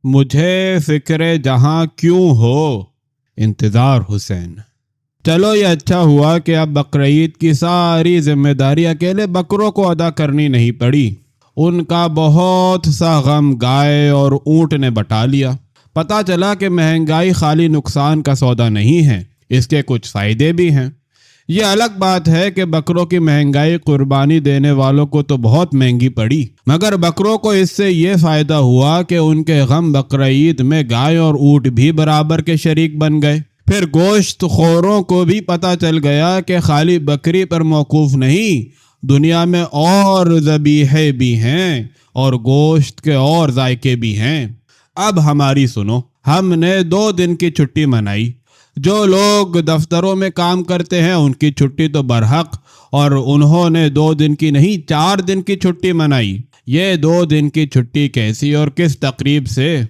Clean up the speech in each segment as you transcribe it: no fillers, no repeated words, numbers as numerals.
مجھے فکر جہاں کیوں ہو انتظار حسین۔ چلو یہ اچھا ہوا کہ اب بقرعید کی ساری ذمہ داری اکیلے بکروں کو ادا کرنی نہیں پڑی۔ ان کا بہت سا غم گائے اور اونٹ نے بٹا لیا۔ پتہ چلا کہ مہنگائی خالی نقصان کا سودا نہیں ہے، اس کے کچھ فائدے بھی ہیں۔ یہ الگ بات ہے کہ بکروں کی مہنگائی قربانی دینے والوں کو تو بہت مہنگی پڑی، مگر بکروں کو اس سے یہ فائدہ ہوا کہ ان کے غم بقرعید میں گائے اور اونٹ بھی برابر کے شریک بن گئے۔ پھر گوشت خوروں کو بھی پتہ چل گیا کہ خالی بکری پر موقوف نہیں، دنیا میں اور ذبیحے بھی ہیں اور گوشت کے اور ذائقے بھی ہیں۔ اب ہماری سنو، ہم نے 2 دن کی چھٹی منائی۔ جو لوگ دفتروں میں کام کرتے ہیں ان کی چھٹی تو برحق، اور انہوں نے 2 دن کی نہیں 4 دن کی چھٹی منائی۔ یہ 2 دن کی چھٹی کیسی اور کس تقریب سے؟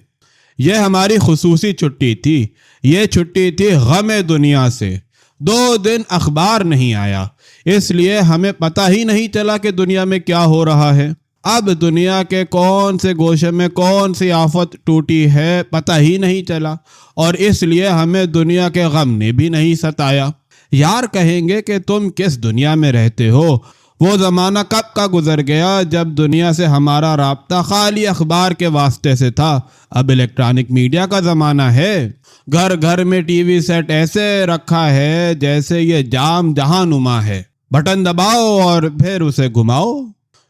یہ ہماری خصوصی چھٹی تھی۔ یہ چھٹی تھی غم دنیا سے۔ 2 دن اخبار نہیں آیا، اس لیے ہمیں پتہ ہی نہیں چلا کہ دنیا میں کیا ہو رہا ہے۔ اب دنیا کے کون سے گوشے میں کون سی آفت ٹوٹی ہے پتہ ہی نہیں چلا، اور اس لیے ہمیں دنیا کے غم نے بھی نہیں ستایا۔ یار کہیں گے کہ تم کس دنیا میں رہتے ہو؟ وہ زمانہ کب کا گزر گیا جب دنیا سے ہمارا رابطہ خالی اخبار کے واسطے سے تھا۔ اب الیکٹرانک میڈیا کا زمانہ ہے۔ گھر گھر میں ٹی وی سیٹ ایسے رکھا ہے جیسے یہ جام جہاں نما ہے۔ بٹن دباؤ اور پھر اسے گھماؤ،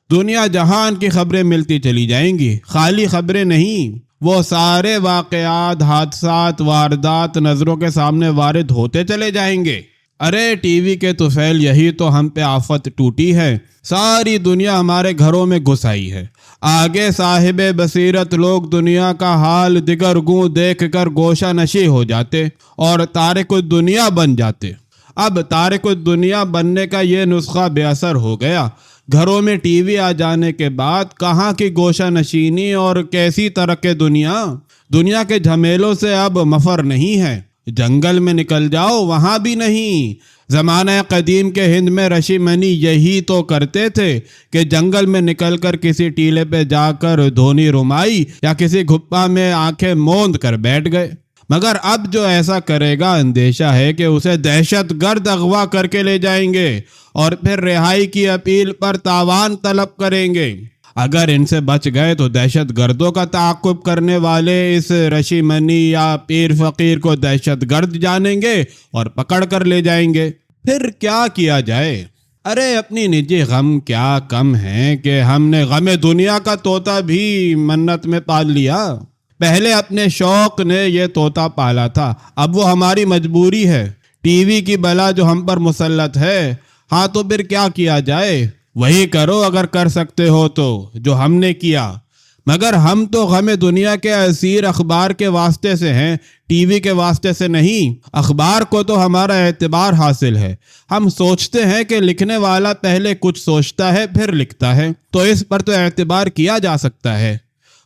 دنیا جہان کی خبریں ملتی چلی جائیں گی۔ خالی خبریں نہیں، وہ سارے واقعات، حادثات، واردات نظروں کے سامنے وارد ہوتے چلے جائیں گے۔ ارے ٹی وی کے طفیل، یہی تو ہم پہ آفت ٹوٹی ہے۔ ساری دنیا ہمارے گھروں میں گھس آئی ہے۔ آگے صاحب بصیرت لوگ دنیا کا حال دیگر گوں دیکھ کر گوشہ نشی ہو جاتے اور تارک الدنیا بن جاتے۔ اب تارک الدنیا بننے کا یہ نسخہ بے اثر ہو گیا۔ گھروں میں ٹی وی آ جانے کے بعد کہاں کی گوشہ نشینی اور کیسی ترک دنیا۔ دنیا کے جھمیلوں سے اب مفر نہیں ہے۔ جنگل میں نکل جاؤ، وہاں بھی نہیں۔ زمانہ قدیم کے ہند میں رشی منی یہی تو کرتے تھے کہ جنگل میں نکل کر کسی ٹیلے پہ جا کر دھونی رمائی یا کسی گھپا میں آنکھیں موند کر بیٹھ گئے۔ مگر اب جو ایسا کرے گا اندیشہ ہے کہ اسے دہشت گرد اغوا کر کے لے جائیں گے اور پھر رہائی کی اپیل پر تاوان طلب کریں گے۔ اگر ان سے بچ گئے تو دہشت گردوں کا تعاقب کرنے والے اس رشی منی یا پیر فقیر کو دہشت گرد جانیں گے اور پکڑ کر لے جائیں گے۔ پھر کیا کیا جائے؟ ارے اپنی نجی غم کیا کم ہیں کہ ہم نے غم دنیا کا طوطا بھی منت میں پال لیا۔ پہلے اپنے شوق نے یہ طوطا پالا تھا، اب وہ ہماری مجبوری ہے۔ ٹی وی کی بلا جو ہم پر مسلط ہے، ہاں تو پھر کیا کیا جائے؟ وہی کرو اگر کر سکتے ہو تو جو ہم نے کیا۔ مگر ہم تو غم دنیا کے اسیر اخبار کے واسطے سے ہیں، ٹی وی کے واسطے سے نہیں۔ اخبار کو تو ہمارا اعتبار حاصل ہے۔ ہم سوچتے ہیں کہ لکھنے والا پہلے کچھ سوچتا ہے پھر لکھتا ہے، تو اس پر تو اعتبار کیا جا سکتا ہے۔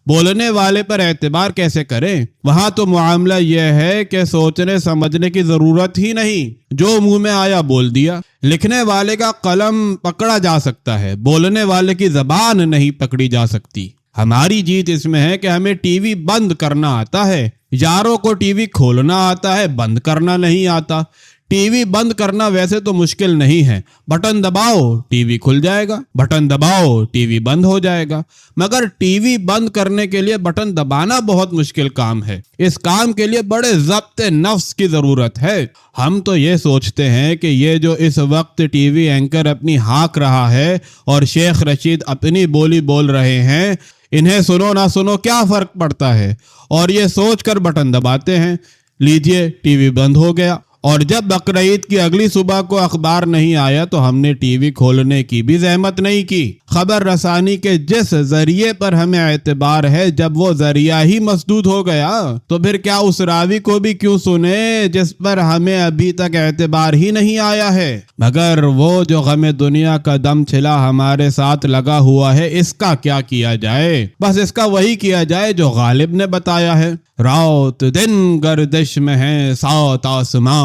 بولنے والے پر اعتبار کیسے کریں؟ وہاں تو معاملہ یہ ہے کہ سوچنے سمجھنے کی ضرورت ہی نہیں، جو منہ میں آیا بول دیا۔ لکھنے والے کا قلم پکڑا جا سکتا ہے، بولنے والے کی زبان نہیں پکڑی جا سکتی۔ ہماری جیت اس میں ہے کہ ہمیں ٹی وی بند کرنا آتا ہے۔ یاروں کو ٹی وی کھولنا آتا ہے، بند کرنا نہیں آتا۔ ٹی وی بند کرنا ویسے تو مشکل نہیں ہے، بٹن دباؤ ٹی وی کھل جائے گا، بٹن دباؤ ٹی وی بند ہو جائے گا۔ مگر ٹی وی بند کرنے کے لیے بٹن دبانا بہت مشکل کام ہے۔ اس کام کے لیے بڑے ضبط نفس کی ضرورت ہے۔ ہم تو یہ سوچتے ہیں کہ یہ جو اس وقت ٹی وی اینکر اپنی ہانک رہا ہے اور شیخ رشید اپنی بولی بول رہے ہیں، انہیں سنو نہ سنو کیا فرق پڑتا ہے، اور یہ سوچ کر بٹن دباتے ہیں۔ لیجئے ٹی وی بند ہو گیا، اور جب بقرعید کی اگلی صبح کو اخبار نہیں آیا تو ہم نے ٹی وی کھولنے کی بھی زحمت نہیں کی۔ خبر رسانی کے جس ذریعے پر ہمیں اعتبار ہے، جب وہ ذریعہ ہی مسدود ہو گیا تو پھر کیا اس راوی کو بھی کیوں سنے جس پر ہمیں ابھی تک اعتبار ہی نہیں آیا ہے؟ مگر وہ جو غم دنیا کا دم چھلا ہمارے ساتھ لگا ہوا ہے، اس کا کیا کیا جائے؟ بس اس کا وہی کیا جائے جو غالب نے بتایا ہے۔ رات دن گردش میں ہے سات آسماں،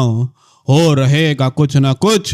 ہو رہے گا کچھ نہ کچھ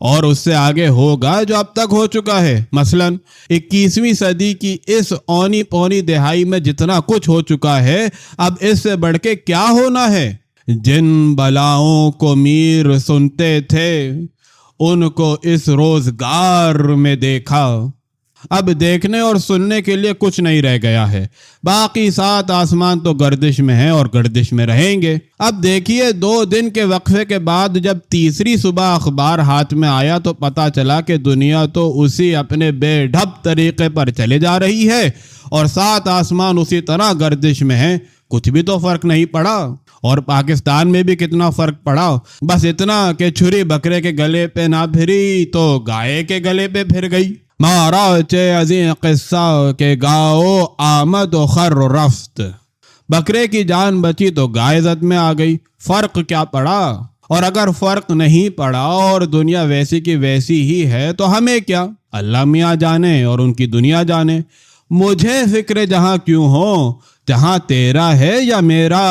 اور اس سے آگے ہوگا جو اب تک ہو چکا ہے۔ مثلاً 21ویں صدی کی اس اونے پونے دہائی میں جتنا کچھ ہو چکا ہے، اب اس سے بڑھ کے کیا ہونا ہے؟ جن بلاؤں کو میر سنتے تھے ان کو اس روزگار میں دیکھا، اب دیکھنے اور سننے کے لیے کچھ نہیں رہ گیا ہے۔ باقی 7 آسمان تو گردش میں ہیں اور گردش میں رہیں گے۔ اب دیکھیے 2 دن کے وقفے کے بعد جب تیسری صبح اخبار ہاتھ میں آیا تو پتا چلا کہ دنیا تو اسی اپنے بے ڈھب طریقے پر چلے جا رہی ہے اور 7 آسمان اسی طرح گردش میں ہیں۔ کچھ بھی تو فرق نہیں پڑا، اور پاکستان میں بھی کتنا فرق پڑا، بس اتنا کہ چھری بکرے کے گلے پہ نہ پھری تو گائے کے گلے پہ پھر گئی۔ مارا چے عظیم قصہ کے گاؤ آمد و خر رفت، بکرے کی جان بچی تو گائے زد میں آ گئی۔ فرق کیا پڑا؟ اور اگر فرق نہیں پڑا اور دنیا ویسی کی ویسی ہی ہے تو ہمیں کیا؟ اللہ میاں جانے اور ان کی دنیا جانے۔ مجھے فکر جہاں کیوں ہو، جہاں تیرا ہے یا میرا۔